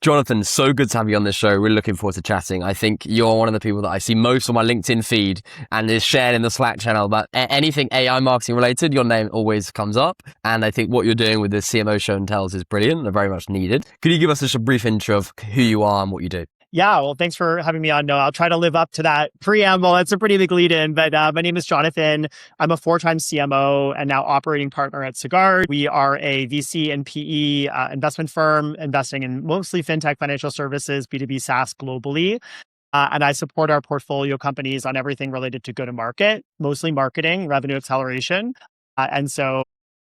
Jonathan, so good to have you on this show. Really looking forward to chatting. I think you're one of the people that I see most on my LinkedIn feed and is shared in the Slack channel. But anything AI marketing related, your name always comes up. And I think what you're doing with the CMO Show and Tells is brilliant and very much needed. Could you give us just a brief intro of who you are and what you do? Yeah, well, thanks for having me on, Noah. I'll try to live up to that preamble. It's a pretty big lead in, but my name is Jonathan. I'm a 4-time CMO and now operating partner at Sagard. We are a VC and PE investment firm investing in mostly fintech, financial services, B2B SaaS globally. And I support our portfolio companies on everything related to go-to-market, mostly marketing, revenue acceleration. And so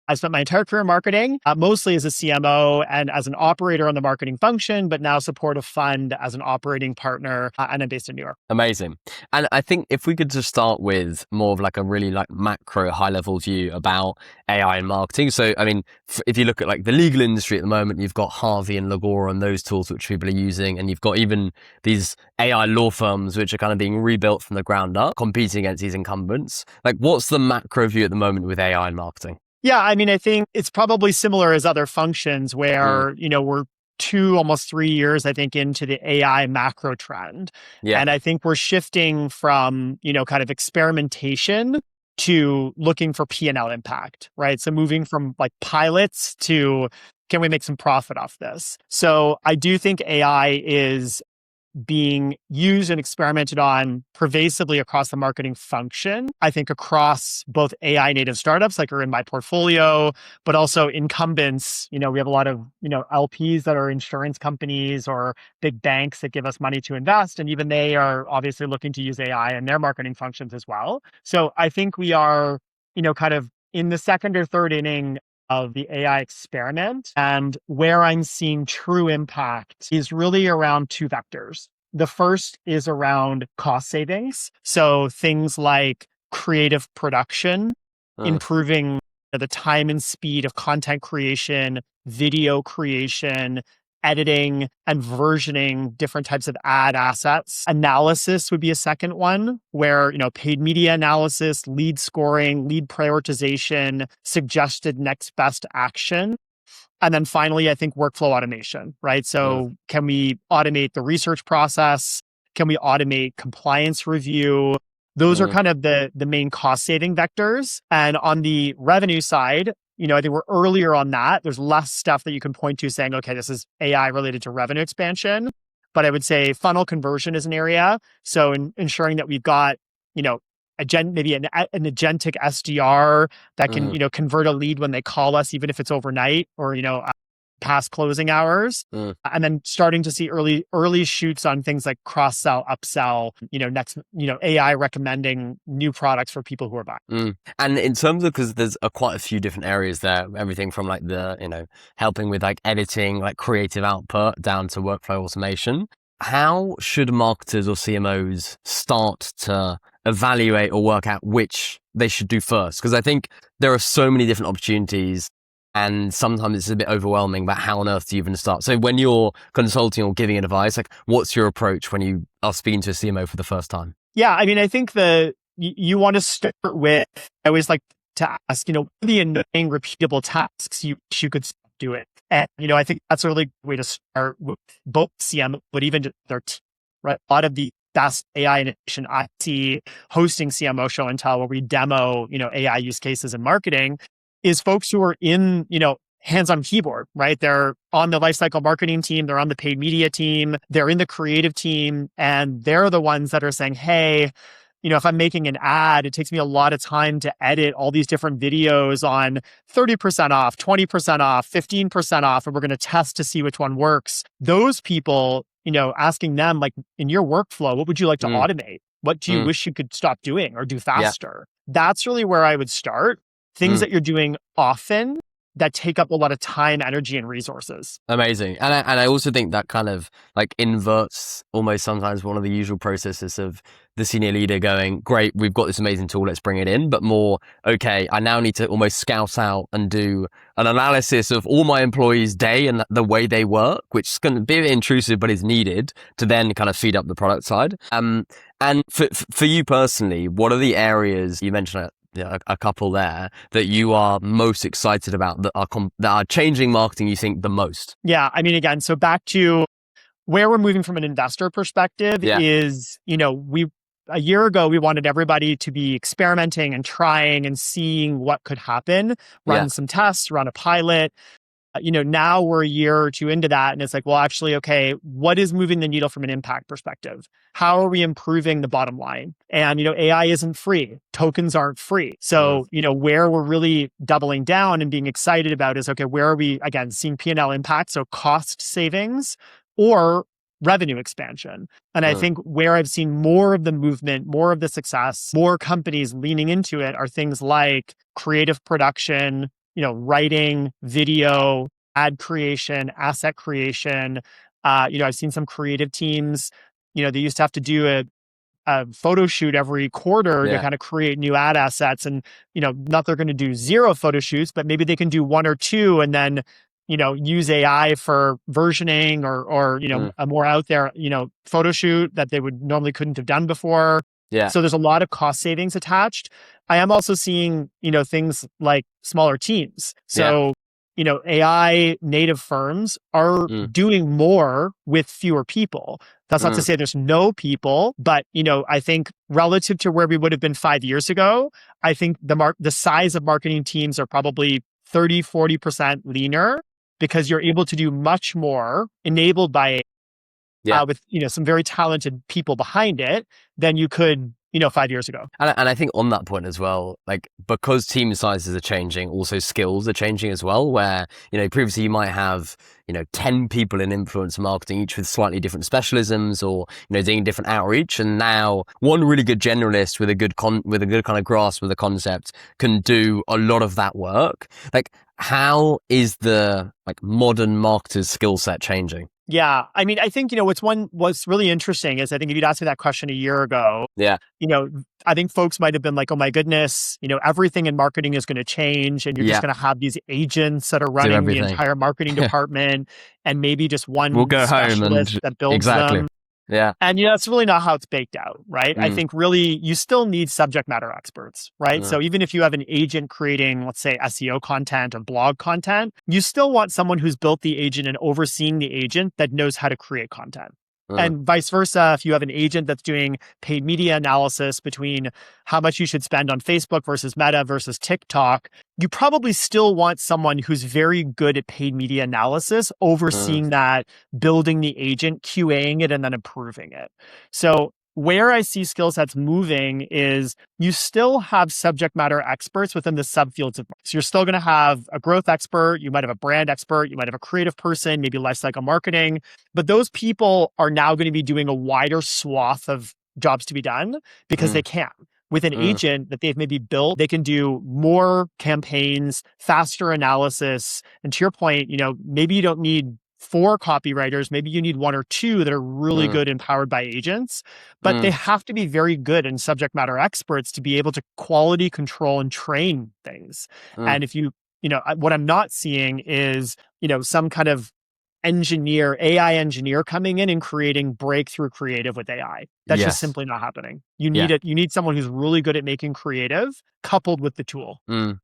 I spent my entire career in marketing, mostly as a CMO and as an operator on the marketing function, but now support a fund as an operating partner, and I'm based in New York. Amazing. And I think if we could just start with more of like a really like macro high level view about AI and marketing. So, I mean, if you look at like the legal industry at the moment, you've got Harvey and Lagora and those tools which people are using, and you've got even these AI law firms which are kind of being rebuilt from the ground up, competing against these incumbents. Like, what's the macro view at the moment with AI and marketing? Yeah, I mean, I think it's probably similar as other functions where, we're 2, almost 3 years, I think, into the AI macro trend. Yeah. And I think we're shifting from, kind of experimentation to looking for P&L impact, right? So moving from like pilots to, can we make some profit off this? So I do think AI is being used and experimented on pervasively across the marketing function. I think across both AI native startups like are in my portfolio, but also incumbents. We have a lot of, LPs that are insurance companies or big banks that give us money to invest. And even they are obviously looking to use AI in their marketing functions as well. So I think we are, kind of in the second or third inning of the AI experiment. And where I'm seeing true impact is really around 2 vectors. The first is around cost savings. So things like creative production, improving the time and speed of content creation, video creation, editing, and versioning different types of ad assets. Analysis would be a second one where, paid media analysis, lead scoring, lead prioritization, suggested next best action. And then finally, I think workflow automation, right? So can we automate the research process? Can we automate compliance review? Those are kind of the main cost saving vectors. And on the revenue side, I think we're earlier on that. There's less stuff that you can point to saying, okay, this is AI related to revenue expansion. But I would say funnel conversion is an area. So ensuring that we've got, maybe an agentic SDR that can, convert a lead when they call us, even if it's overnight or, past closing hours. And then starting to see early shoots on things like cross-sell, upsell, next, AI recommending new products for people who are buying. And in terms of, because there's quite a few different areas there, everything from like the, helping with like editing, like creative output down to workflow automation. How should marketers or CMOs start to evaluate or work out which they should do first? Because I think there are so many different opportunities and sometimes it's a bit overwhelming about how on earth do you even start? So when you're consulting or giving advice, like what's your approach when you are speaking to a CMO for the first time? Yeah, I mean, I think you want to start with, I always like to ask, what are the annoying repeatable tasks you could do it? And, I think that's a really good way to start with both CMO, but even just their team, right? A lot of the best AI innovation I see hosting CMO Show and Tell, where we demo, AI use cases in marketing, is folks who are in, hands on keyboard, right? They're on the lifecycle marketing team, they're on the paid media team, they're in the creative team, and they're the ones that are saying, hey, if I'm making an ad, it takes me a lot of time to edit all these different videos on 30% off, 20% off, 15% off, and we're going to test to see which one works. Those people, asking them, like, in your workflow, what would you like to automate? What do you wish you could stop doing or do faster? Yeah. That's really where I would start. Things that you're doing often that take up a lot of time, energy, and resources. Amazing. And I also think that kind of like inverts almost sometimes one of the usual processes of the senior leader going, great, we've got this amazing tool, let's bring it in. But more, okay, I now need to almost scout out and do an analysis of all my employees' day and the way they work, which is going to be a bit intrusive, but is needed to then kind of feed up the product side. And for you personally, what are the areas, you mentioned a couple there, that you are most excited about that are changing marketing, you think, the most? Yeah, I mean, again, so back to where we're moving from an investor perspective is, a year ago, we wanted everybody to be experimenting and trying and seeing what could happen, run some tests, run a pilot. Now we're a year or two into that, and it's like, well, actually, okay, what is moving the needle from an impact perspective? How are we improving the bottom line? And, AI isn't free. Tokens aren't free. So, where we're really doubling down and being excited about is, okay, where are we, again, seeing P&L impact? So cost savings or revenue expansion. And I think where I've seen more of the movement, more of the success, more companies leaning into it are things like creative production, writing, video, ad creation, asset creation. I've seen some creative teams, they used to have to do a photo shoot every quarter to kind of create new ad assets. And, not they're going to do 0 photo shoots, but maybe they can do 1 or 2 and then, use AI for versioning or a more out there, photo shoot that they would normally couldn't have done before. Yeah. So there's a lot of cost savings attached. I am also seeing, things like smaller teams. So, AI native firms are doing more with fewer people. That's not to say there's no people, but, I think relative to where we would have been 5 years ago, I think the size of marketing teams are probably 30, 40% leaner because you're able to do much more enabled by with some very talented people behind it than you could 5 years ago. And I think on that point as well, like because team sizes are changing, also skills are changing as well, where, previously you might have, 10 people in influencer marketing, each with slightly different specialisms or, doing different outreach. And now one really good generalist with a good kind of grasp of the concept can do a lot of that work. Like, how is the modern marketer's skill set changing? Yeah. I mean, I think, what's really interesting is I think if you'd asked me that question a year ago, I think folks might have been like, oh my goodness, everything in marketing is going to change and you're just going to have these agents that are running the entire marketing department and maybe just one specialist that builds them. Yeah. And that's really not how it's baked out, right? I think really you still need subject matter experts, right? So even if you have an agent creating, let's say, SEO content or blog content, you still want someone who's built the agent and overseeing the agent that knows how to create content. And vice versa, if you have an agent that's doing paid media analysis between how much you should spend on Facebook versus Meta versus TikTok, you probably still want someone who's very good at paid media analysis, overseeing that, building the agent, QAing it, and then improving it. So where I see skill sets moving is you still have subject matter experts within the subfields of marketing. So you're still going to have a growth expert, you might have a brand expert, you might have a creative person, maybe lifecycle marketing, but those people are now going to be doing a wider swath of jobs to be done because they can. With an agent that they've maybe built, they can do more campaigns, faster analysis. And to your point, maybe you don't need 4 copywriters, maybe you need 1 or 2 that are really good and powered by agents, but they have to be very good and subject matter experts to be able to quality control and train things. And if what I'm not seeing is, some kind of AI engineer coming in and creating breakthrough creative with AI. That's just simply not happening. You need it. You need someone who's really good at making creative coupled with the tool. And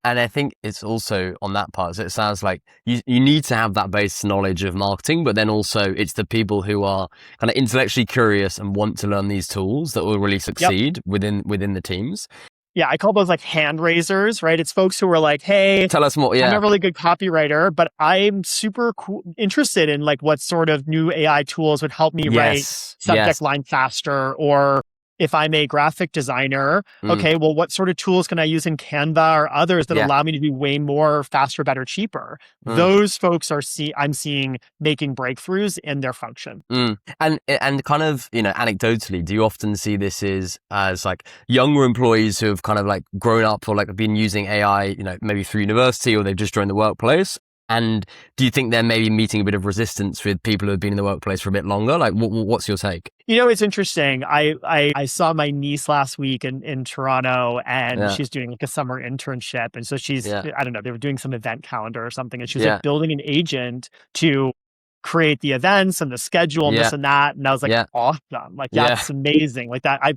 I think it's also on that part. So it sounds like you need to have that base knowledge of marketing, but then also it's the people who are kind of intellectually curious and want to learn these tools that will really succeed within the teams. Yeah, I call those like hand raisers, right? It's folks who are like, hey, tell us more. I'm a really good copywriter, but I'm super interested in what sort of new AI tools would help me write subject line faster. Or if I'm a graphic designer, okay, well, what sort of tools can I use in Canva or others that allow me to do way more faster, better, cheaper? Those folks I'm seeing making breakthroughs in their function. And kind of, anecdotally, do you often see this as like younger employees who have kind of grown up or been using AI, maybe through university or they've just joined the workplace? And do you think they're maybe meeting a bit of resistance with people who have been in the workplace for a bit longer? What's your take? It's interesting. I saw my niece last week in Toronto, and she's doing a summer internship. And so she's, I don't know, they were doing some event calendar or something. And she's building an agent to create the events and the schedule and this and that. And I was like, awesome. That's amazing.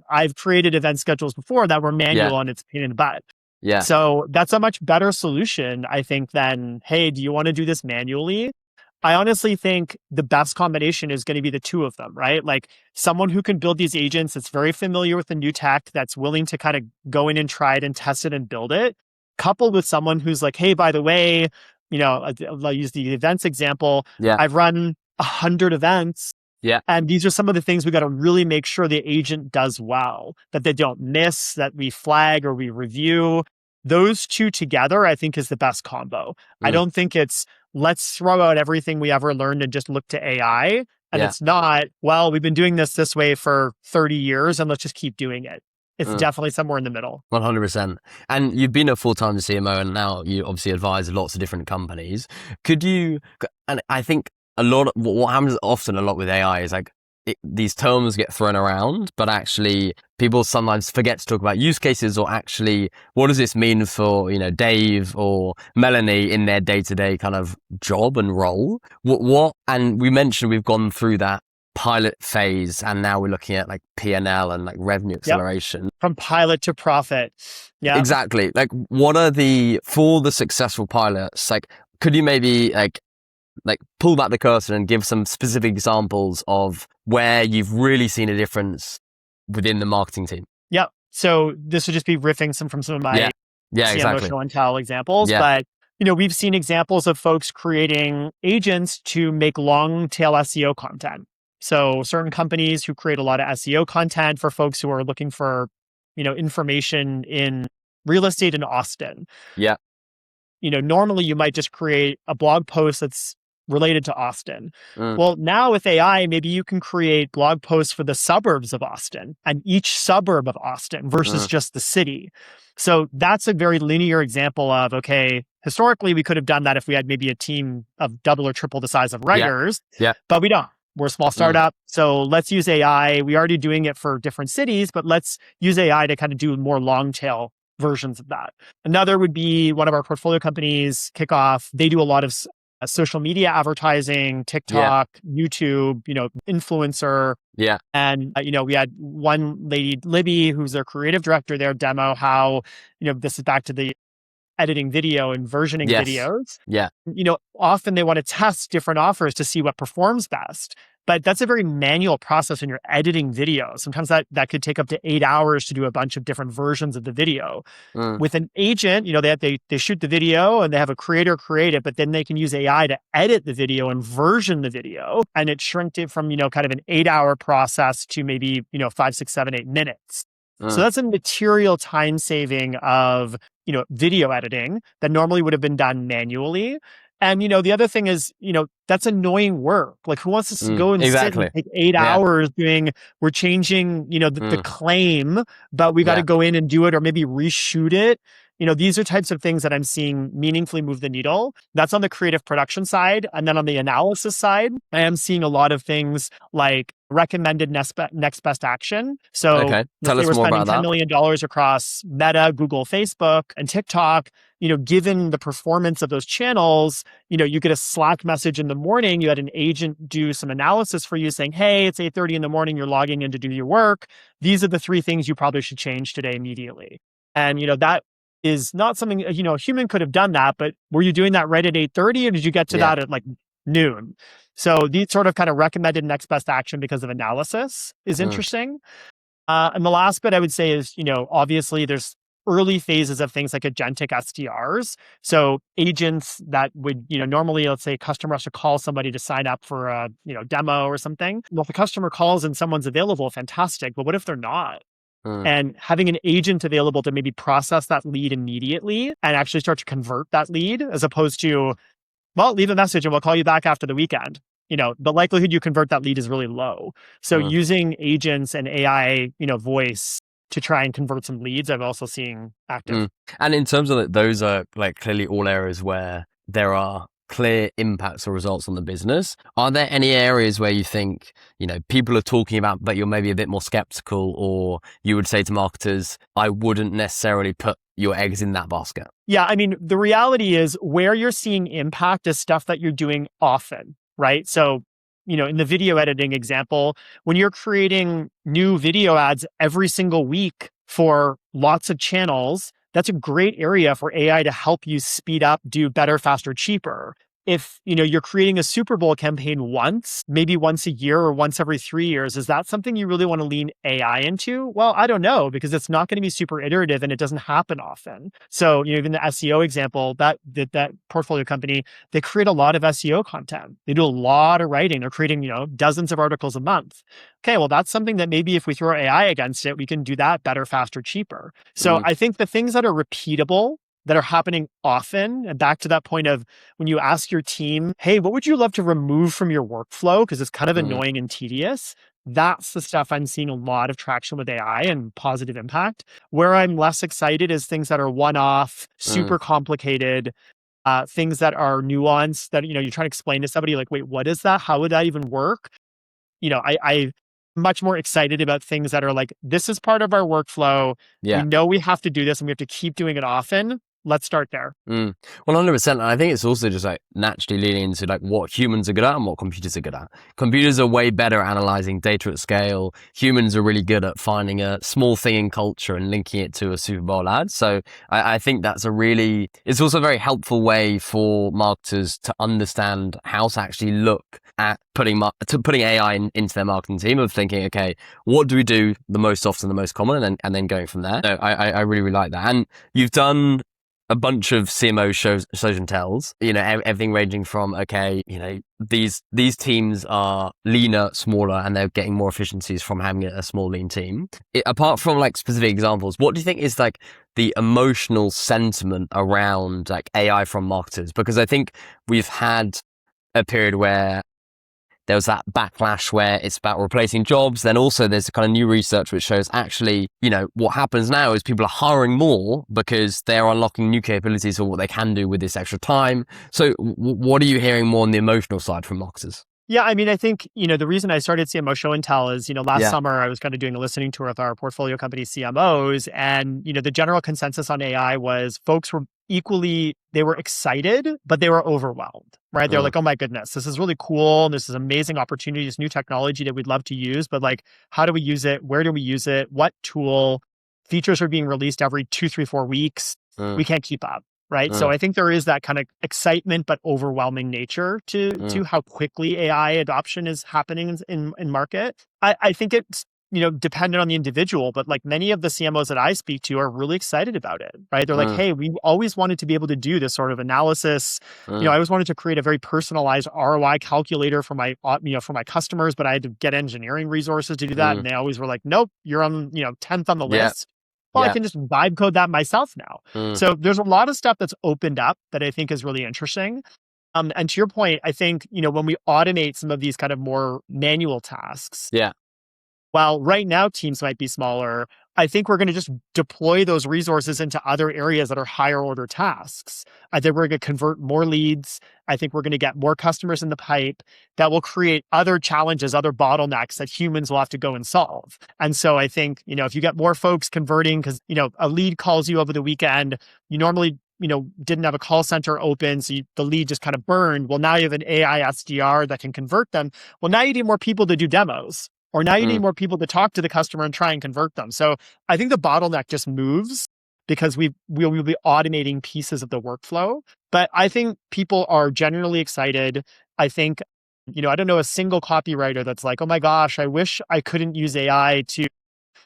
I've created event schedules before that were manual and it's a pain in the butt. Yeah. So that's a much better solution, I think, than, hey, do you want to do this manually? I honestly think the best combination is going to be the two of them, right? Like someone who can build these agents that's very familiar with the new tech, that's willing to kind of go in and try it and test it and build it, coupled with someone who's like, hey, by the way, I'll use the events example. Yeah. I've run 100 events. Yeah. And these are some of the things we got to really make sure the agent does well, that they don't miss, that we flag or we review. Those two together, I think, is the best combo. I don't think it's let's throw out everything we ever learned and just look to AI. And it's not, well, we've been doing this way for 30 years and let's just keep doing it. It's definitely somewhere in the middle. 100%. And you've been a full-time CMO and now you obviously advise lots of different companies. Could you, and I think a lot of what happens often a lot with AI is like these terms get thrown around, but actually people sometimes forget to talk about use cases or actually what does this mean for, Dave or Melanie in their day-to-day kind of job and role? And we mentioned we've gone through that pilot phase and now we're looking at like P&L and like revenue acceleration. From pilot to profit. Yeah. Exactly. Like what are for the successful pilots, like could you maybe like pull back the curtain and give some specific examples of where you've really seen a difference within the marketing team? Yeah. So this would just be riffing from some of my CMO Show and Tell examples. Yeah. But, we've seen examples of folks creating agents to make long tail SEO content. So certain companies who create a lot of SEO content for folks who are looking for, information in real estate in Austin. Yeah. Normally you might just create a blog post that's related to Austin. Well, now with AI, maybe you can create blog posts for the suburbs of Austin and each suburb of Austin versus just the city. So that's a very linear example of, okay, historically we could have done that if we had maybe a team of double or triple the size of writers, but we don't. We're a small startup. So let's use AI. We're already doing it for different cities, but let's use AI to kind of do more long tail versions of that. Another would be one of our portfolio companies, Kickoff. They do a lot of social media advertising, TikTok, YouTube, influencer. Yeah. And, we had one lady, Libby, who's their creative director there, demo how, this is back to the editing video and versioning videos. Yeah. Often they want to test different offers to see what performs best. But that's a very manual process when you're editing video. Sometimes that could take up to 8 hours to do a bunch of different versions of the video. With an agent, they shoot the video and they have a creator create it, but then they can use AI to edit the video and version the video. And it shrinked it from, kind of an 8-hour process to maybe, 5, 6, 7, 8 minutes. So that's a material time saving of, video editing that normally would have been done manually. And, the other thing is, that's annoying work. Like who wants to go and sit and take 8 hours we're changing, the claim, but we got to go in and do it or maybe reshoot it. These are types of things that I'm seeing meaningfully move the needle. That's on the creative production side. And then on the analysis side, I am seeing a lot of things like recommended next best action. So tell us more about that. $10 million across Meta, Google, Facebook, and TikTok. Given the performance of those channels, you get a Slack message in the morning. You had an agent do some analysis for you saying, hey, it's 8:30 in the morning. You're logging in to do your work. These are the 3 things you probably should change today immediately. And, that is not something, a human could have done that, but were you doing that right at 8:30 or did you get to that at like noon? So these sort of kind of recommended next best action because of analysis is interesting. And the last bit I would say is, obviously there's early phases of things like agentic SDRs. So agents that would, normally, let's say a customer has to call somebody to sign up for a, demo or something. Well, if the customer calls and someone's available, fantastic. But what if they're not? And having an agent available to maybe process that lead immediately and actually start to convert that lead as opposed to, well, leave a message and we'll call you back after the weekend. The likelihood you convert that lead is really low. So using agents and AI, voice to try and convert some leads, I'm also seeing active. And in terms of those are like clearly all areas where there are clear impacts or results on the business. Are there any areas where you think, people are talking about, but you're maybe a bit more skeptical, or you would say to marketers, I wouldn't necessarily put your eggs in that basket? Yeah. I mean, the reality is where you're seeing impact is stuff that you're doing often, right? So, in the video editing example, when you're creating new video ads every single week for lots of channels, that's a great area for AI to help you speed up, do better, faster, cheaper. if, you're creating a Super Bowl campaign once, maybe once a year or once every 3 years, is that something you really want to lean AI into? Well, I don't know, because it's not going to be super iterative and it doesn't happen often. So, even the SEO example, that portfolio company, they create a lot of SEO content. They do a lot of writing. They're creating, dozens of articles a month. Okay, well, that's something that maybe if we throw AI against it, we can do that better, faster, cheaper. So I think the things that are repeatable, that are happening often, and back to that point of when you ask your team, hey, what would you love to remove from your workflow? Because it's kind of annoying and tedious. That's the stuff I'm seeing a lot of traction with AI and positive impact. Where I'm less excited is things that are one-off, super complicated, things that are nuanced that, you're trying to explain to somebody like, wait, what is that? How would that even work? I'm much more excited about things that are like, this is part of our workflow. Yeah. We know we have to do this and we have to keep doing it often. Let's start there. 100%. And I think it's also just like naturally leaning into like what humans are good at and what computers are good at. Computers are way better at analyzing data at scale. Humans are really good at finding a small thing in culture and linking it to a Super Bowl ad. So I think that's it's also a very helpful way for marketers to understand how to actually look at putting AI into their marketing team, of thinking, okay, what do we do the most often, the most common, and then going from there. So I really like that. And you've done a bunch of CMO shows and tells, everything ranging from, okay, these teams are leaner, smaller, and they're getting more efficiencies from having a small, lean team. Apart from like specific examples, what do you think is like the emotional sentiment around like AI from marketers? Because I think we've had a period where there was that backlash where it's about replacing jobs. Then also there's kind of new research which shows actually, what happens now is people are hiring more because they're unlocking new capabilities of what they can do with this extra time. So what are you hearing more on the emotional side from marketers? Yeah, I think, the reason I started CMO Show and Tell is, last summer I was kind of doing a listening tour with our portfolio company CMOs. And, the general consensus on AI was folks were they were excited, but they were overwhelmed, right? They're like, oh my goodness, this is really cool. And this is amazing opportunity, this new technology that we'd love to use. But like, how do we use it? Where do we use it? What tool? Features are being released every 2, 3, 4 weeks. We can't keep up. Right. So I think there is that kind of excitement, but overwhelming nature to how quickly AI adoption is happening in market. I think it's, dependent on the individual, but like many of the CMOs that I speak to are really excited about it. Right. They're like, hey, we always wanted to be able to do this sort of analysis. I always wanted to create a very personalized ROI calculator for my, for my customers, but I had to get engineering resources to do that. And they always were like, nope, you're on, 10th on the list. Well, I can just vibe code that myself now. So there's a lot of stuff that's opened up that I think is really interesting. And to your point, I think, when we automate some of these kind of more manual tasks, while right now teams might be smaller, I think we're going to just deploy those resources into other areas that are higher order tasks. I think we're going to convert more leads. I think we're going to get more customers in the pipe that will create other challenges, other bottlenecks that humans will have to go and solve. And so I think, if you get more folks converting because, a lead calls you over the weekend, you normally didn't have a call center open, so the lead just kind of burned. Well, now you have an AI SDR that can convert them. Well, now you need more people to do demos. Or now you need more people to talk to the customer and try and convert them. So I think the bottleneck just moves because we will be automating pieces of the workflow. But I think people are generally excited. I think, I don't know a single copywriter that's like, oh my gosh, I wish I couldn't use AI to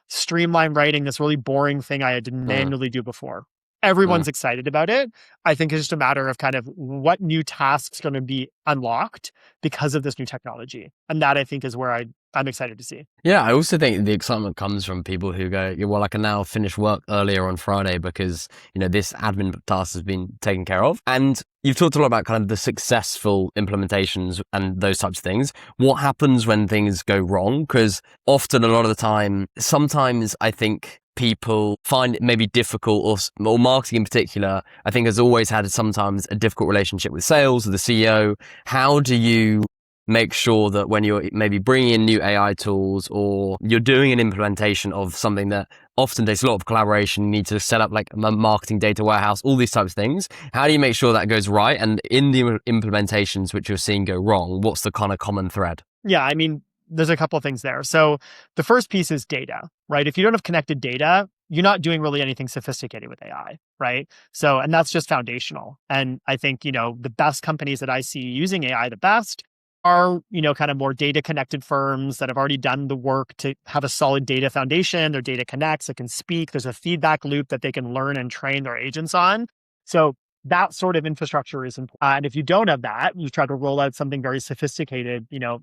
streamline writing this really boring thing I had to manually do before. Everyone's excited about it. I think it's just a matter of kind of what new tasks are going to be unlocked because of this new technology. And that I think is where I'm excited to see. Yeah, I also think the excitement comes from people who go, well, I can now finish work earlier on Friday because, this admin task has been taken care of. And you've talked a lot about kind of the successful implementations and those types of things. What happens when things go wrong? Because often, a lot of the time, sometimes I think people find it maybe difficult, or marketing in particular, I think has always had sometimes a difficult relationship with sales or the CEO. How do you make sure that when you're maybe bringing in new AI tools or you're doing an implementation of something that often takes a lot of collaboration, you need to set up like a marketing data warehouse, all these types of things. How do you make sure that goes right? And in the implementations which you're seeing go wrong, what's the kind of common thread? Yeah, there's a couple of things there. So the first piece is data, right? If you don't have connected data, you're not doing really anything sophisticated with AI, right? So, and that's just foundational. And I think, the best companies that I see using AI the best are, kind of more data connected firms that have already done the work to have a solid data foundation. Their data connects, it can speak. There's a feedback loop that they can learn and train their agents on. So that sort of infrastructure is important. And if you don't have that, you try to roll out something very sophisticated, you're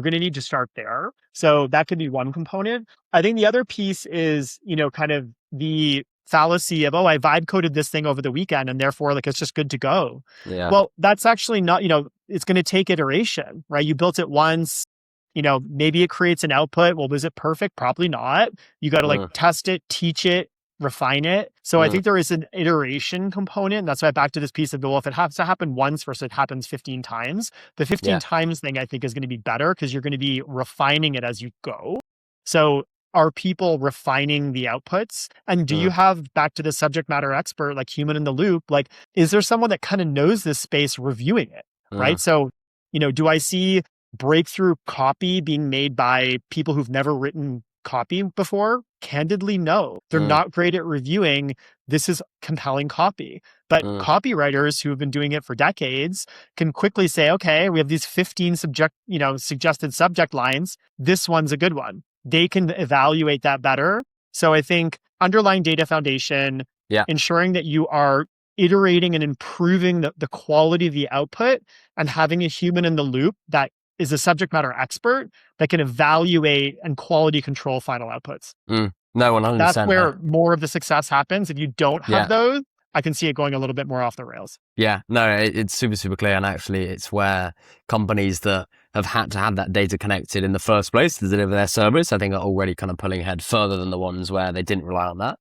going to need to start there. So that could be one component. I think the other piece is, kind of the fallacy of, I vibe coded this thing over the weekend and therefore like it's just good to go. Yeah. Well, that's actually not, it's going to take iteration, right? You built it once, maybe it creates an output. Well, was it perfect? Probably not. You got to test it, teach it, refine it. So I think there is an iteration component. That's why back to this piece of, well, if it has to happen once versus it happens 15 times, the 15 times thing I think is going to be better because you're going to be refining it as you go. So are people refining the outputs? And do you have, back to the subject matter expert, like human in the loop, like, is there someone that kind of knows this space reviewing it, right? So, do I see breakthrough copy being made by people who've never written copy before? Candidly, no. They're not great at reviewing. This is compelling copy. But copywriters who have been doing it for decades can quickly say, okay, we have these 15 suggested subject lines. This one's a good one. They can evaluate that better. So I think underlying data foundation, ensuring that you are iterating and improving the quality of the output and having a human in the loop that is a subject matter expert that can evaluate and quality control final outputs. No, 100%. That's where more of the success happens. If you don't have those, I can see it going a little bit more off the rails. Yeah, no, it's super, super clear. And actually, it's where companies that have had to have that data connected in the first place to deliver their service, I think are already kind of pulling ahead further than the ones where they didn't rely on that.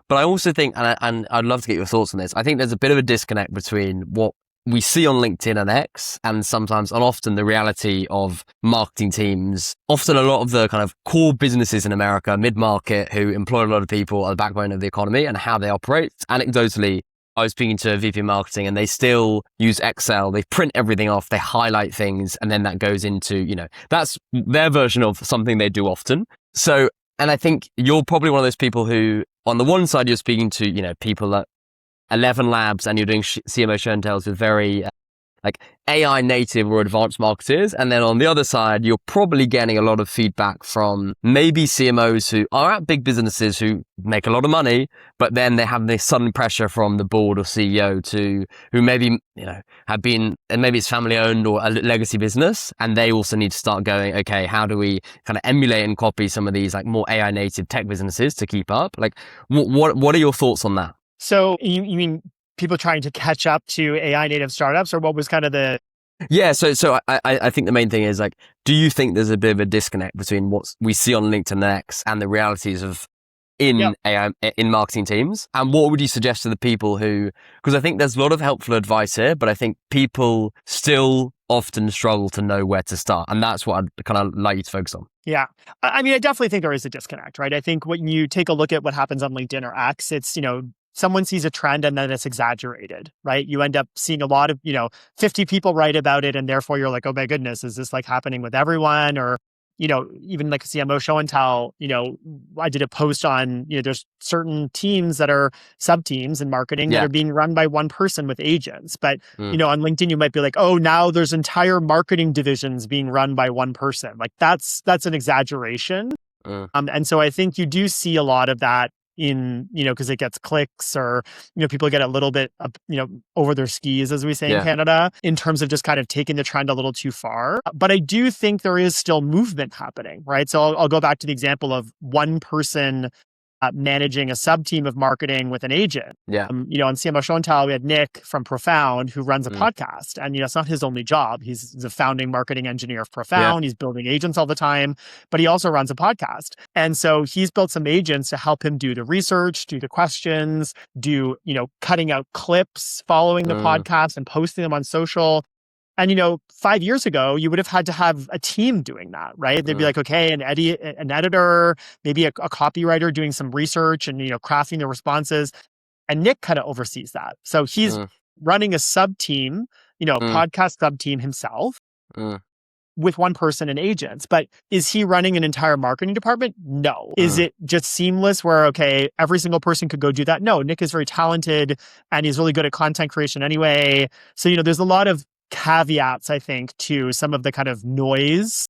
But I also think, and I'd love to get your thoughts on this, I think there's a bit of a disconnect between what we see on LinkedIn and X, and sometimes and often the reality of marketing teams. Often a lot of the kind of core businesses in America, mid-market, who employ a lot of people, are the backbone of the economy and how they operate. Anecdotally, I was speaking to a VP of marketing and they still use Excel. They print everything off, they highlight things, and then that goes into, that's their version of something they do often. So, and I think you're probably one of those people who, on the one side, you're speaking to, people at 11 labs and you're doing CMO Show and Tells with very AI native or advanced marketers. And then on the other side, you're probably getting a lot of feedback from maybe CMOs who are at big businesses who make a lot of money, but then they have this sudden pressure from the board or CEO who maybe, have been, and maybe it's family owned or a legacy business. And they also need to start going, okay, how do we kind of emulate and copy some of these more AI native tech businesses to keep up? What are your thoughts on that? So you mean people trying to catch up to AI native startups, or what was kind of the... Yeah, so I think the main thing is do you think there's a bit of a disconnect between what we see on LinkedIn X and the realities of AI in marketing teams? And what would you suggest to the people who, because I think there's a lot of helpful advice here, but I think people still often struggle to know where to start. And that's what I'd kind of like you to focus on. Yeah. I mean, I definitely think there is a disconnect, right? I think when you take a look at what happens on LinkedIn or X, it's, someone sees a trend and then it's exaggerated, right? You end up seeing a lot of, 50 people write about it. And therefore you're like, oh my goodness, is this happening with everyone? Or, even like a CMO Show and Tell, I did a post on, there's certain teams that are sub-teams in marketing that are being run by one person with agents. But, on LinkedIn, you might be like, oh, now there's entire marketing divisions being run by one person. That's an exaggeration. And so I think you do see a lot of that in, because it gets clicks or, people get a little bit, over their skis, as we say in Canada, in terms of just kind of taking the trend a little too far. But I do think there is still movement happening, right? So I'll go back to the example of one person managing a sub-team of marketing with an agent. Yeah. On CMO Show and Tell, we had Nick from Profound who runs a podcast. And, it's not his only job. He's the founding marketing engineer of Profound. He's building agents all the time, but he also runs a podcast. And so he's built some agents to help him do the research, do the questions, do, cutting out clips following the podcast and posting them on social. And, 5 years ago, you would have had to have a team doing that, right? They'd be like, okay, an editor, maybe a copywriter doing some research and, crafting the responses. And Nick kind of oversees that. So he's running a sub-team, podcast sub-team himself. with one person and agents. But is he running an entire marketing department? No. Is it just seamless where, okay, every single person could go do that? No, Nick is very talented and he's really good at content creation anyway. So, there's a lot of caveats, I think, to some of the kind of noise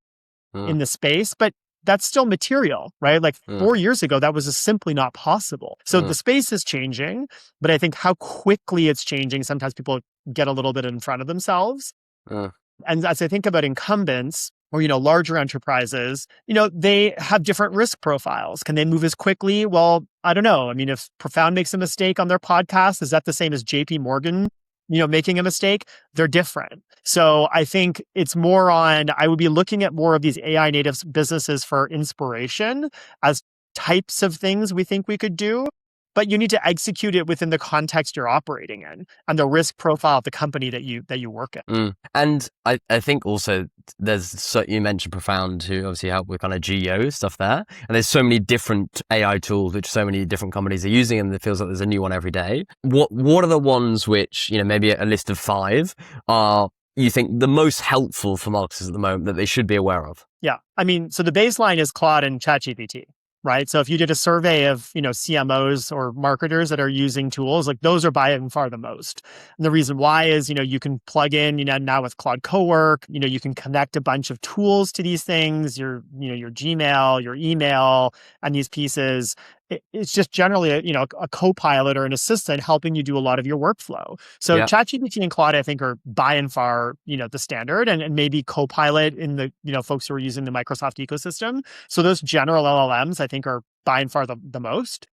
in the space, but that's still material, right? Like 4 years ago, that was just simply not possible. So the space is changing, but I think how quickly it's changing, sometimes people get a little bit in front of themselves. And as I think about incumbents or, larger enterprises, they have different risk profiles. Can they move as quickly? Well, I don't know. I mean, if Profound makes a mistake on their podcast, is that the same as JP Morgan, making a mistake? They're different. So I think it's more on, I would be looking at more of these AI native businesses for inspiration as types of things we think we could do. But you need to execute it within the context you're operating in and the risk profile of the company that you work in. And I think also you mentioned Profound, who obviously help with kind of GEO stuff there. And there's so many different AI tools which so many different companies are using, and it feels like there's a new one every day. What are the ones which, maybe a list of 5 are you think the most helpful for marketers at the moment that they should be aware of? Yeah. I mean, so the baseline is Claude and ChatGPT. Right. So if you did a survey of, CMOs or marketers that are using tools, like those are by far the most. And the reason why is, you can plug in, now with Claude Cowork, you can connect a bunch of tools to these things, your Gmail, your email, and these pieces. It's just generally a co-pilot or an assistant helping you do a lot of your workflow. So ChatGPT and Claude, I think, are by and far, the standard, and maybe co-pilot in the, folks who are using the Microsoft ecosystem. So those general LLMs, I think, are by and far the most.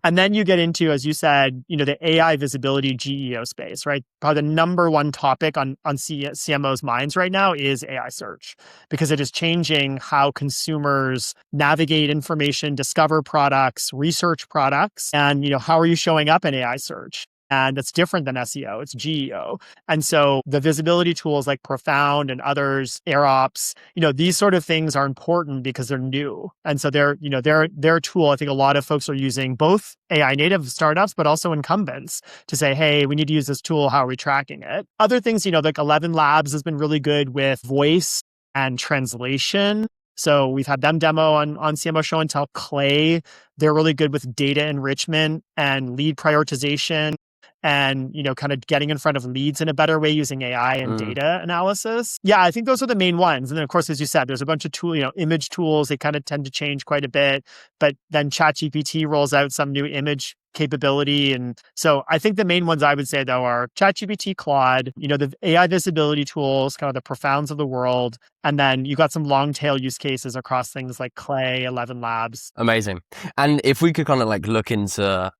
And then you get into, as you said, the AI visibility GEO space, right? Probably the number one topic on CMOs' minds right now is AI search, because it is changing how consumers navigate information, discover products, research products, and how are you showing up in AI search? And that's different than SEO, it's GEO. And so the visibility tools like Profound and others, AirOps, these sort of things are important because they're new. And so they're a tool I think a lot of folks are using, both AI native startups, but also incumbents, to say, hey, we need to use this tool. How are we tracking it? Other things, like 11 Labs has been really good with voice and translation. So we've had them demo on CMO Show and Tell. Clay, they're really good with data enrichment and lead prioritization, and, kind of getting in front of leads in a better way using AI and data analysis. Yeah, I think those are the main ones. And then, of course, as you said, there's a bunch of image tools. They kind of tend to change quite a bit. But then ChatGPT rolls out some new image capability. And so I think the main ones I would say, though, are ChatGPT, Claude, the AI visibility tools, kind of the Profounds of the world. And then you got some long tail use cases across things like Clay, 11 Labs. Amazing. And if we could kind of look into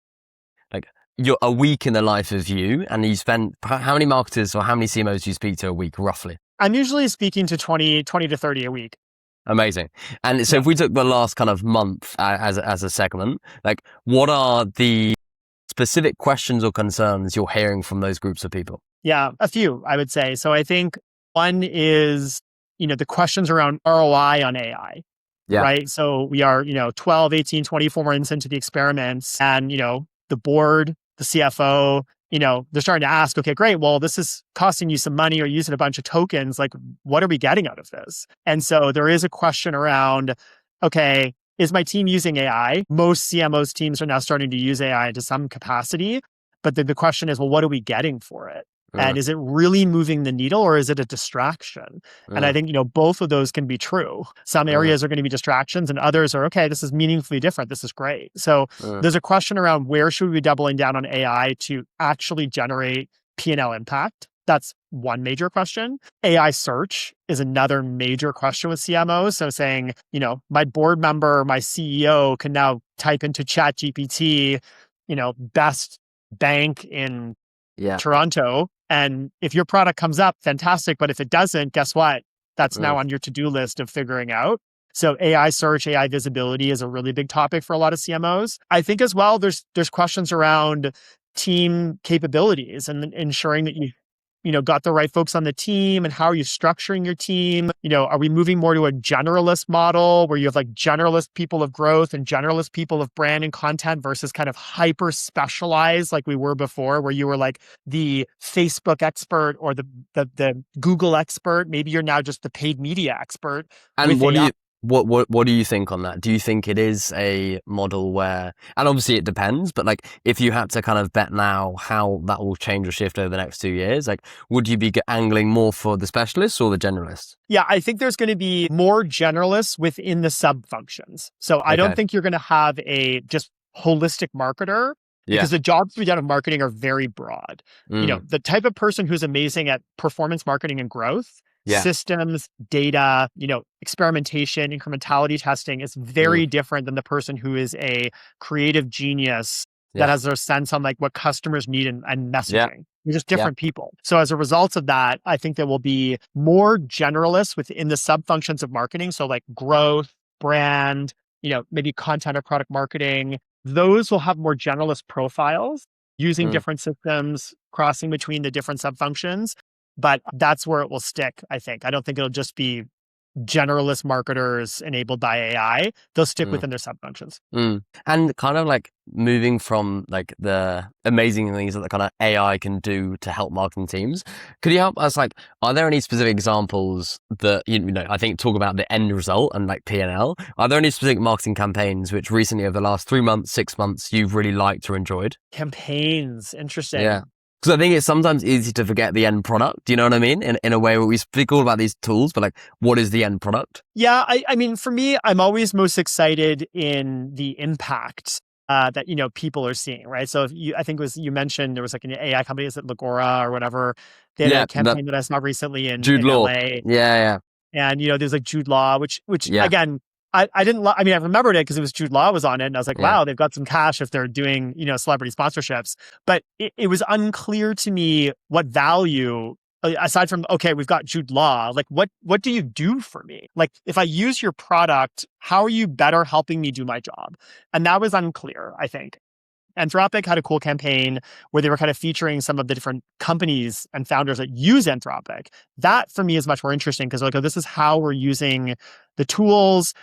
you're a week in the life of you, and you spend how many marketers or how many CMOs do you speak to a week, roughly? I'm usually speaking to 20 to 30 a week. Amazing. And so if we took the last kind of month as a segment, what are the specific questions or concerns you're hearing from those groups of people? Yeah, a few, I would say. So I think one is, the questions around ROI on AI. Yeah. Right. So we are, 12, 18, 24 months into the experiments, and, the board, the CFO, they're starting to ask, okay, great. Well, this is costing you some money, or using a bunch of tokens. What are we getting out of this? And so there is a question around, okay, is my team using AI? Most CMOs teams are now starting to use AI to some capacity. But the question is, well, what are we getting for it? And is it really moving the needle, or is it a distraction? And I think, both of those can be true. Some areas are going to be distractions, and others are, okay, this is meaningfully different. This is great. So there's a question around, where should we be doubling down on AI to actually generate P&L impact? That's one major question. AI search is another major question with CMOs. So saying, my board member, my CEO can now type into ChatGPT, best bank in Toronto. And if your product comes up, fantastic. But if it doesn't, guess what? That's now on your to-do list of figuring out. So AI search, AI visibility is a really big topic for a lot of CMOs. I think as well, there's questions around team capabilities and ensuring that got the right folks on the team, and how are you structuring your team? Are we moving more to a generalist model where you have like generalist people of growth and generalist people of brand and content versus kind of hyper specialized like we were before, where you were like the Facebook expert or the Google expert? Maybe you're now just the paid media expert. And what do you think on that? Do you think it is a model where, and obviously it depends, but like if you had to kind of bet now how that will change or shift over the next 2 years, like would you be angling more for the specialists or the generalists? Yeah, I think there's going to be more generalists within the sub functions. So I don't think you're going to have a just holistic marketer, because the jobs to be done of marketing are very broad. The type of person who's amazing at performance marketing and growth, systems, data, experimentation, incrementality testing is very different than the person who is a creative genius that has their sense on like what customers need and messaging. They're just different people. So as a result of that, I think there will be more generalists within the sub functions of marketing. So like growth, brand, maybe content or product marketing. Those will have more generalist profiles using different systems, crossing between the different sub functions. But that's where it will stick, I think. I don't think it'll just be generalist marketers enabled by AI. They'll stick within their sub-functions. And kind of like moving from like the amazing things that the kind of AI can do to help marketing teams, could you help us, like, are there any specific examples that, I think talk about the end result and like P&L? Are there any specific marketing campaigns which recently over the last 3 months, 6 months, you've really liked or enjoyed? Campaigns, interesting. Yeah. Because I think it's sometimes easy to forget the end product. Do you know what I mean? In a way where we speak all about these tools, but like, what is the end product? Yeah, I mean, for me, I'm always most excited in the impact that people are seeing, right? So I think you mentioned there was like an AI company, is it Legora or whatever? They had a campaign that I saw recently in Law. LA. Yeah. And there's like Jude Law, which again, I didn't. I mean, I remembered it because it was Jude Law was on it, and I was like, wow, they've got some cash if they're doing celebrity sponsorships. But it was unclear to me what value, aside from we've got Jude Law. Like, what do you do for me? Like, if I use your product, how are you better helping me do my job? And that was unclear, I think. Anthropic had a cool campaign where they were kind of featuring some of the different companies and founders that use Anthropic. That for me is much more interesting because this is how we're using the tools.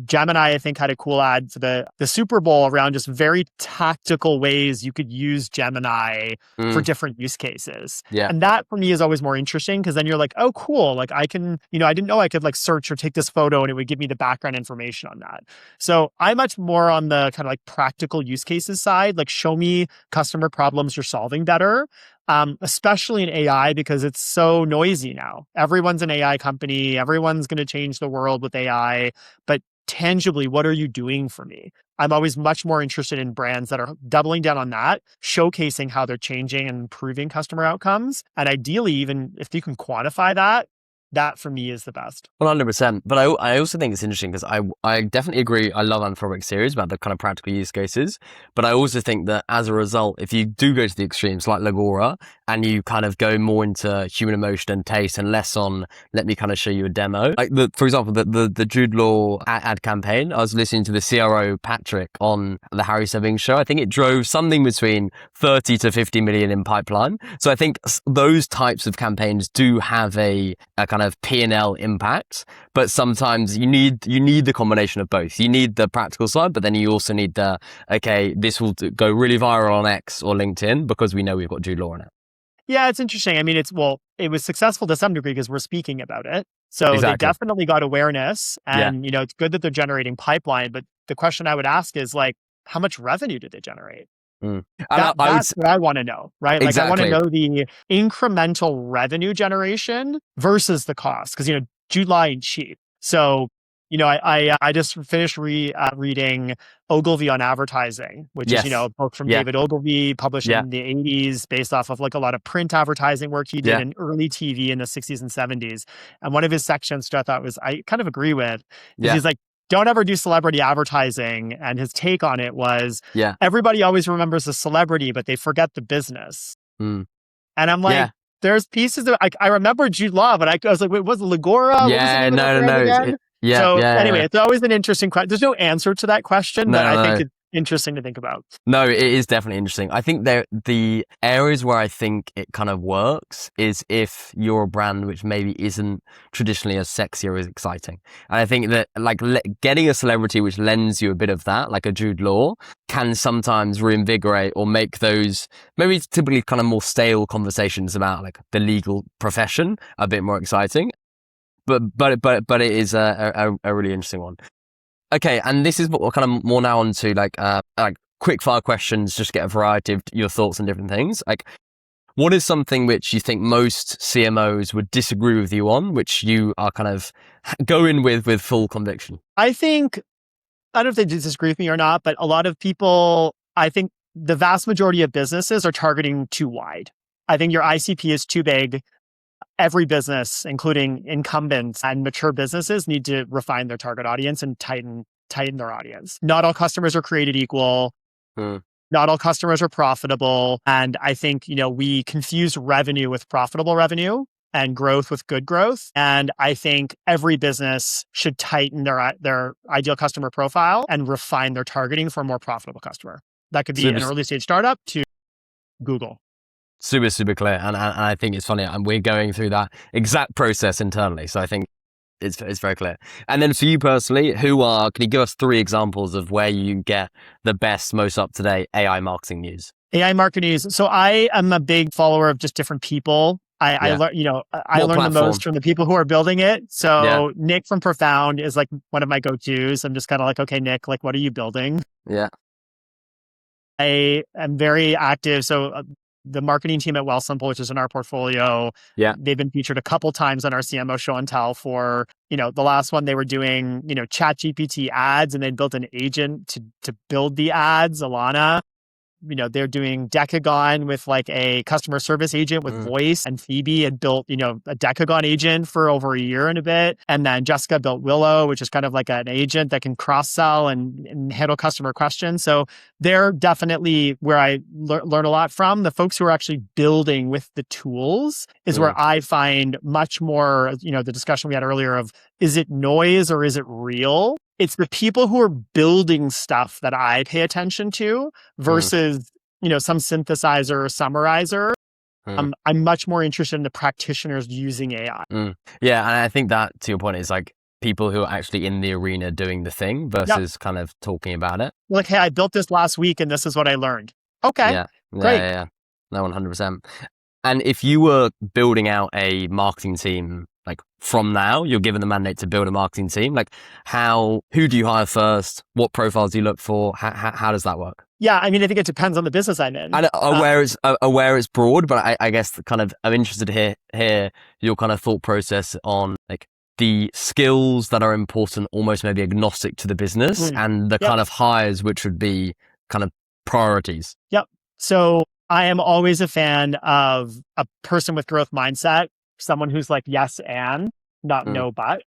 Gemini, I think, had a cool ad for the Super Bowl around just very tactical ways you could use Gemini for different use cases. Yeah. And that for me is always more interesting because then you're like, oh, cool. Like I can, I didn't know I could like search or take this photo and it would give me the background information on that. So I'm much more on the kind of like practical use cases side, like show me customer problems you're solving better. Especially in AI because it's so noisy now. Everyone's an AI company. Everyone's going to change the world with AI. But tangibly, what are you doing for me? I'm always much more interested in brands that are doubling down on that, showcasing how they're changing and improving customer outcomes. And ideally, even if you can quantify that for me is the best. 100%. But I also think it's interesting because I definitely agree. I love Anthropic series about the kind of practical use cases. But I also think that as a result, if you do go to the extremes like Legora and you kind of go more into human emotion and taste and less on, let me kind of show you a demo. Like for example, the Jude Law ad campaign, I was listening to the CRO Patrick on the Harry Sebbing show. I think it drove something between 30 to 50 million in pipeline. So I think those types of campaigns do have a kind of P&L impact, but sometimes you need the combination of both. You need the practical side, but then you also need this will go really viral on X or LinkedIn because we know we've got Jude Law in it. Yeah, it's interesting. I mean, it was successful to some degree because we're speaking about it. So They definitely got awareness and, it's good that they're generating pipeline. But the question I would ask is like, how much revenue did they generate? That's what I want to know, right? Like exactly. I want to know the incremental revenue generation versus the cost because, Jude Law ain't cheap. So, I just finished reading Ogilvy on advertising, which is, a book from David Ogilvy published in the 80s based off of like a lot of print advertising work he did in early TV in the 60s and 70s. And one of his sections that I kind of agree with is he's like, don't ever do celebrity advertising. And his take on it was, everybody always remembers the celebrity, but they forget the business. And I'm like, there's pieces of, I remember Jude Law, but I was like, wait, was it Legora? No. Anyway, it's always an interesting question, but I think interesting to think about. No, it is definitely interesting. I think the areas where I think it kind of works is if you're a brand which maybe isn't traditionally as sexy or as exciting. And I think that like getting a celebrity which lends you a bit of that, like a Jude Law, can sometimes reinvigorate or make those maybe typically kind of more stale conversations about like the legal profession a bit more exciting. But it is a really interesting one. Okay, and this is what we're kind of more now onto like quick fire questions, just get a variety of your thoughts on different things. Like, what is something which you think most CMOs would disagree with you on, which you are kind of going with full conviction? I think, I don't know if they disagree with me or not, but a lot of people, I think the vast majority of businesses are targeting too wide. I think your ICP is too big. Every business, including incumbents and mature businesses, need to refine their target audience and tighten their audience. Not all customers are created equal. Not all customers are profitable. And I think, we confuse revenue with profitable revenue and growth with good growth. And I think every business should tighten their ideal customer profile and refine their targeting for a more profitable customer. That could be an early stage startup to Google. Super, super clear. And I think it's funny. And we're going through that exact process internally. So I think it's very clear. And then for you personally, can you give us 3 examples of where you get the best, most up-to-date AI marketing news? AI marketing news. So I am a big follower of just different people. I learn the most from the people who are building it. So Nick from Profound is like one of my go-tos. I'm just kind of like, okay, Nick, like, what are you building? Yeah. I am very active. So the marketing team at Wealthsimple, which is in our portfolio, they've been featured a couple times on our CMO Show and Tell for, the last one they were doing, chat GPT ads, and they built an agent to build the ads, Alana. They're doing Decagon with like a customer service agent with voice, and Phoebe had built, a Decagon agent for over a year and a bit. And then Jessica built Willow, which is kind of like an agent that can cross-sell and handle customer questions. So they're definitely where I learn a lot from. The folks who are actually building with the tools is where I find much more, the discussion we had earlier of, is it noise or is it real? It's the people who are building stuff that I pay attention to versus, some synthesizer or summarizer. I'm much more interested in the practitioners using AI. Yeah. And I think that, to your point, is like people who are actually in the arena doing the thing versus kind of talking about it. Like, hey, I built this last week and this is what I learned. Okay, great. Yeah. No, 100%. And if you were building out a marketing team, like from now, you're given the mandate to build a marketing team. Like who do you hire first? What profiles do you look for? How does that work? Yeah, I mean, I think it depends on the business I'm in. I'm aware it's broad, but I guess I'm interested to hear your kind of thought process on like the skills that are important, almost maybe agnostic to the business, and the kind of hires which would be kind of priorities. Yep. So I am always a fan of a person with growth mindset. Someone who's like, yes, and not no, but.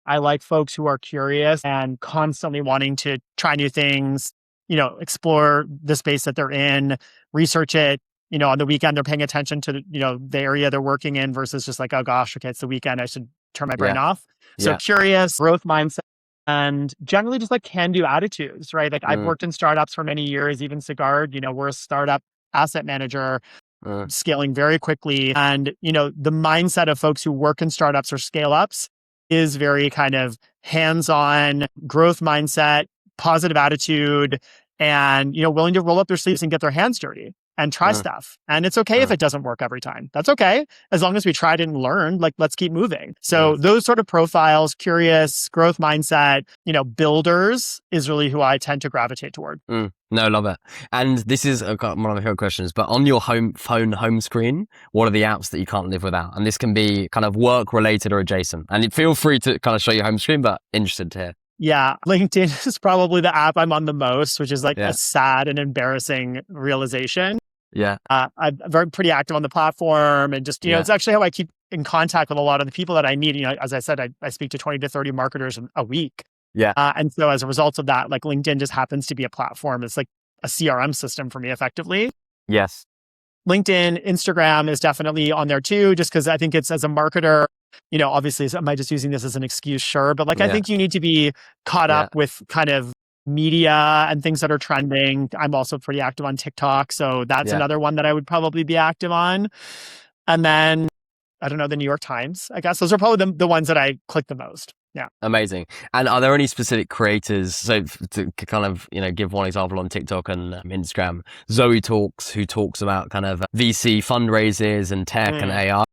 I like folks who are curious and constantly wanting to try new things, explore the space that they're in, research it. On the weekend, they're paying attention to, the area they're working in versus just like, oh gosh, okay, it's the weekend, I should turn my brain off. So curious, growth mindset, and generally just like can-do attitudes, right? Like I've worked in startups for many years, even Sagard, we're a startup asset manager. Scaling very quickly. And, the mindset of folks who work in startups or scale ups is very kind of hands-on growth mindset, positive attitude, and, willing to roll up their sleeves and get their hands dirty and try stuff. And it's okay if it doesn't work every time. That's okay. As long as we tried it and learned, like, let's keep moving. So those sort of profiles, curious, growth mindset, builders is really who I tend to gravitate toward. No, love it. And this is one of my favorite questions, but on your phone home screen, what are the apps that you can't live without? And this can be kind of work related or adjacent. And feel free to kind of show your home screen, but interested to hear. Yeah, LinkedIn is probably the app I'm on the most, which is like a sad and embarrassing realization. Yeah. I'm pretty active on the platform, and just, it's actually how I keep in contact with a lot of the people that I meet. As I said, I speak to 20 to 30 marketers a week. Yeah. And so as a result of that, like LinkedIn just happens to be a platform. It's like a CRM system for me effectively. Yes. LinkedIn, Instagram is definitely on there too, just because I think it's, as a marketer, obviously, am I just using this as an excuse? Sure. But like, I think you need to be caught up with kind of media and things that are trending. I'm also pretty active on TikTok. So that's another one that I would probably be active on. And then, I don't know, the New York Times, I guess. Those are probably the ones that I click the most. Yeah. Amazing. And are there any specific creators? So to kind of, give one example on TikTok and Instagram, Zoe Talks, who talks about kind of VC fundraisers and tech and AI.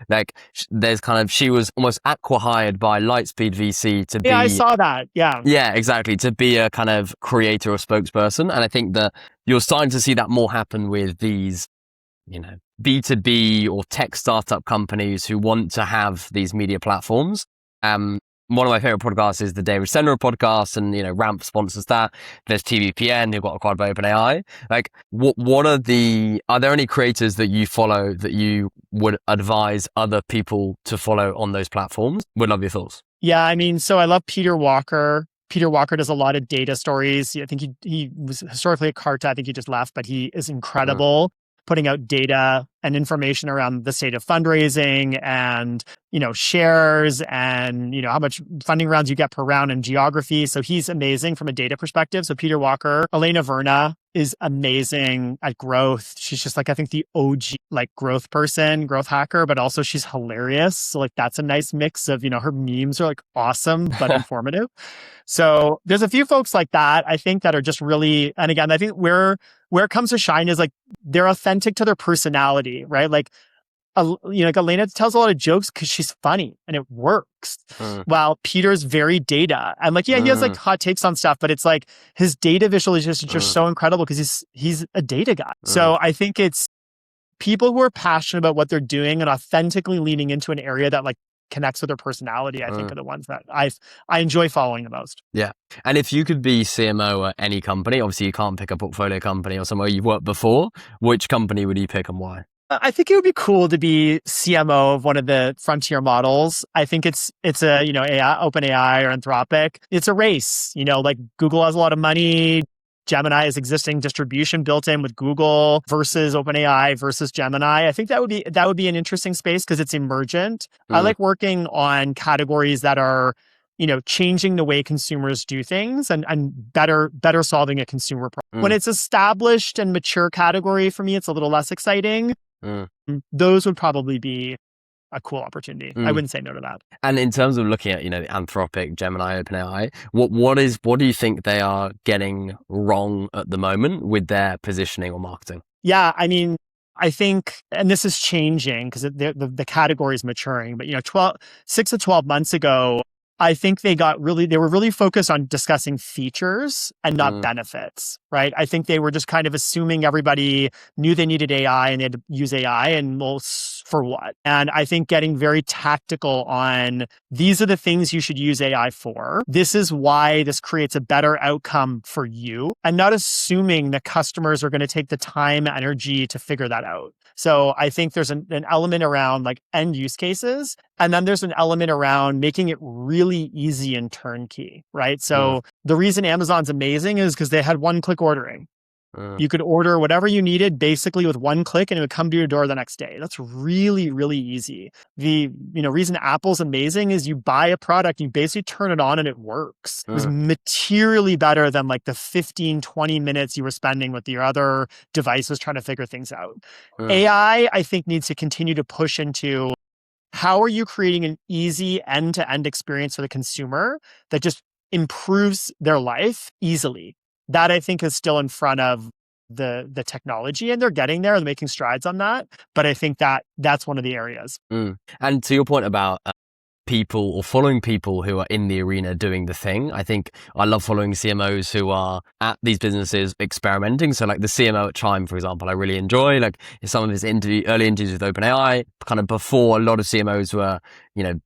Like there's she was almost acqui-hired by Lightspeed VC to be. Yeah, I saw that. Yeah. Yeah, exactly. To be a kind of creator or spokesperson. And I think that you're starting to see that more happen with these, B2B or tech startup companies who want to have these media platforms. One of my favorite podcasts is the David Senra podcast, and Ramp sponsors that. There's TVPN who got acquired by OpenAI. Like, are there any creators that you follow that you would advise other people to follow on those platforms? Would love your thoughts. Yeah, I mean, so I love Peter Walker. Peter Walker does a lot of data stories. I think he was historically at Carta. I think he just left, but he is incredible. Putting out data and information around the state of fundraising and, shares and, how much funding rounds you get per round and geography. So he's amazing from a data perspective. So Peter Walker. Elena Verna is amazing at growth. She's just I think the OG, growth person, growth hacker, but also she's hilarious. So that's a nice mix of, her memes are awesome, but informative. So there's a few folks like that, I think, that are just really, and again, I think where it comes to shine is they're authentic to their personality, right? Elena tells a lot of jokes because she's funny and it works. While Peter's very data. And he has hot takes on stuff, but it's his data visualization is just so incredible because he's a data guy. So I think it's people who are passionate about what they're doing and authentically leaning into an area that connects with their personality, I think are the ones that I enjoy following the most. Yeah. And if you could be CMO at any company, obviously you can't pick a portfolio company or somewhere you've worked before, which company would you pick and why? I think it would be cool to be CMO of one of the frontier models. I think it's a, AI, OpenAI or Anthropic. It's a race, Google has a lot of money. Gemini is existing distribution built in with Google versus OpenAI versus Gemini. I think that would be an interesting space because it's emergent. I like working on categories that are, changing the way consumers do things and better solving a consumer problem. When it's established and mature category, for me, it's a little less exciting. Those would probably be a cool opportunity. I wouldn't say no to that. And in terms of looking at, Anthropic, Gemini, OpenAI, what do you think they are getting wrong at the moment with their positioning or marketing? Yeah, I mean, I think, and this is changing because the category is maturing, but 6 to 12 months ago, I think they were really focused on discussing features and not benefits, right? I think they were just kind of assuming everybody knew they needed AI and they had to use AI and for what? And I think getting very tactical on these are the things you should use AI for. This is why this creates a better outcome for you, and not assuming that customers are going to take the time, energy to figure that out. So I think there's an element around end use cases. And then there's an element around making it really easy and turnkey, right? So the reason Amazon's amazing is because they had one-click ordering. You could order whatever you needed basically with one click and it would come to your door the next day. That's really, really easy. The reason Apple's amazing is you buy a product, you basically turn it on and it works. It was materially better than the 15, 20 minutes you were spending with your other devices trying to figure things out. AI, I think, needs to continue to push into how are you creating an easy end-to-end experience for the consumer that just improves their life easily? That I think is still in front of the technology, and they're getting there, they're making strides on that. But I think that's one of the areas. And to your point about people or following people who are in the arena doing the thing, I think I love following CMOs who are at these businesses experimenting. So the CMO at Chime, for example, I really enjoy some of his early interviews with OpenAI, kind of before a lot of CMOs were,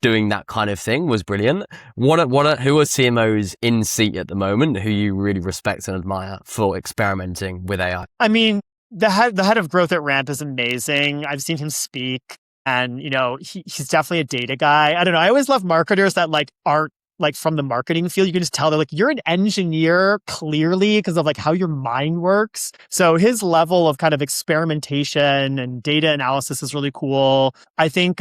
doing that kind of thing, was brilliant. Who are CMOs in seat at the moment who you really respect and admire for experimenting with AI? I mean, the head of growth at Ramp is amazing. I've seen him speak. And, he's definitely a data guy. I don't know. I always love marketers that aren't from the marketing field. You can just tell they're you're an engineer clearly because of how your mind works. So his level of kind of experimentation and data analysis is really cool. I think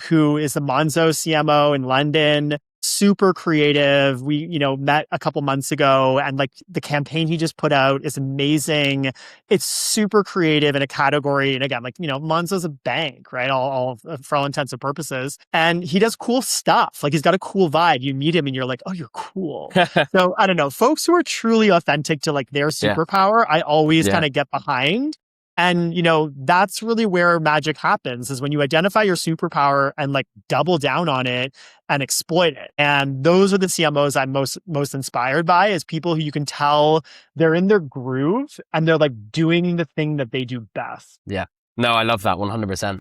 who is the Monzo CMO in London, super creative. We, met a couple months ago, and like the campaign he just put out is amazing. It's super creative in a category. And again, like, Monzo's a bank, right? All for all intents and purposes. And he does cool stuff. Like he's got a cool vibe. You meet him and you're like, oh, you're cool. So I don't know, folks who are truly authentic to like their superpower, I always kind of get behind. And, that's really where magic happens, is when you identify your superpower and like double down on it and exploit it. And those are the CMOs I'm most inspired by, is people who you can tell they're in their groove and they're like doing the thing that they do best. Yeah. No, I love that 100%.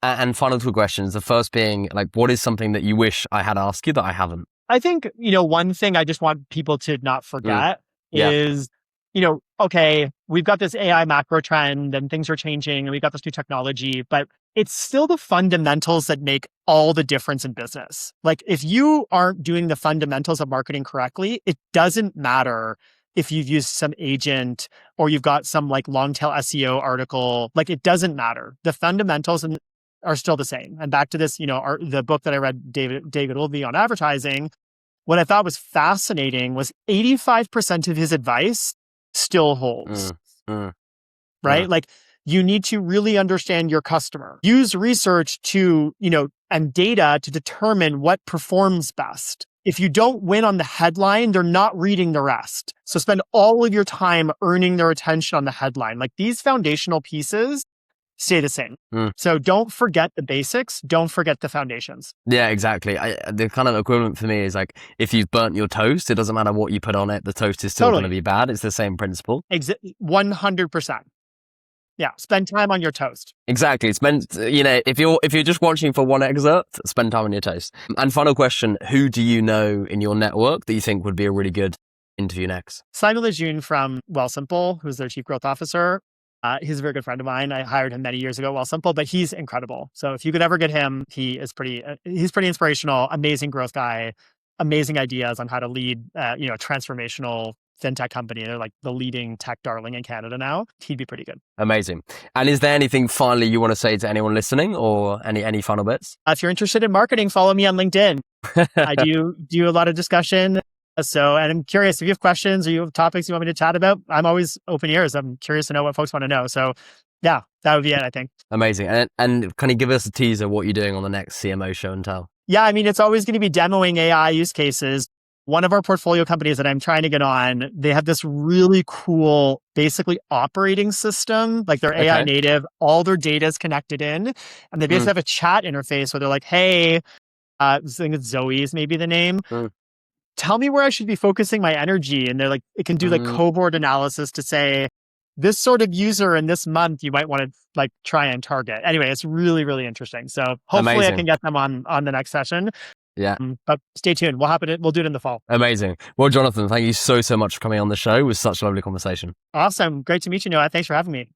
And final two questions. The first being like, what is something that you wish I had asked you that I haven't? I think, one thing I just want people to not forget is, okay, we've got this AI macro trend and things are changing and we've got this new technology, but it's still the fundamentals that make all the difference in business. Like if you aren't doing the fundamentals of marketing correctly, it doesn't matter if you've used some agent or you've got some like long tail SEO article. Like it doesn't matter. The fundamentals are still the same. And back to this, the book that I read, David Ogilvy on advertising, what I thought was fascinating was 85% of his advice still holds, right? Like you need to really understand your customer, use research to, and data to determine what performs best. If you don't win on the headline, they're not reading the rest. So spend all of your time earning their attention on the headline. Like these foundational pieces stay the same. So don't forget the basics. Don't forget the foundations. Yeah, exactly. The kind of equivalent for me is like, if you've burnt your toast, it doesn't matter what you put on it. The toast is still going to be bad. It's the same principle. 100%. Yeah. Spend time on your toast. Exactly. It's meant, if you're just watching for one excerpt, spend time on your toast. And final question, who do you know in your network that you think would be a really good interview next? Simon Lejeune from Wealthsimple, who's their chief growth officer. He's a very good friend of mine. I hired him many years ago at Wealthsimple, but he's incredible. So if you could ever get him, he's pretty inspirational, amazing growth guy, amazing ideas on how to lead, a transformational fintech company. They're like the leading tech darling in Canada now. He'd be pretty good. Amazing. And is there anything finally you want to say to anyone listening, or any final bits? If you're interested in marketing, follow me on LinkedIn. I do a lot of discussion. So, and I'm curious if you have questions or you have topics you want me to chat about, I'm always open ears. I'm curious to know what folks want to know. So yeah, that would be it, I think. Amazing. And can you give us a teaser what you're doing on the next CMO Show and Tell? Yeah, I mean, it's always going to be demoing AI use cases. One of our portfolio companies that I'm trying to get on, they have this really cool, basically operating system, like they're AI native, all their data is connected in, and they basically have a chat interface where they're like, hey, I think it's Zoe is maybe the name. Tell me where I should be focusing my energy. And they're like, it can do like cohort analysis to say, this sort of user in this month, you might want to like try and target. Anyway, it's really, really interesting. So hopefully I can get them on the next session. Yeah. But stay tuned. We'll do it in the fall. Amazing. Well, Jonathan, thank you so much for coming on the show. It was such a lovely conversation. Awesome. Great to meet you, Noah. Thanks for having me.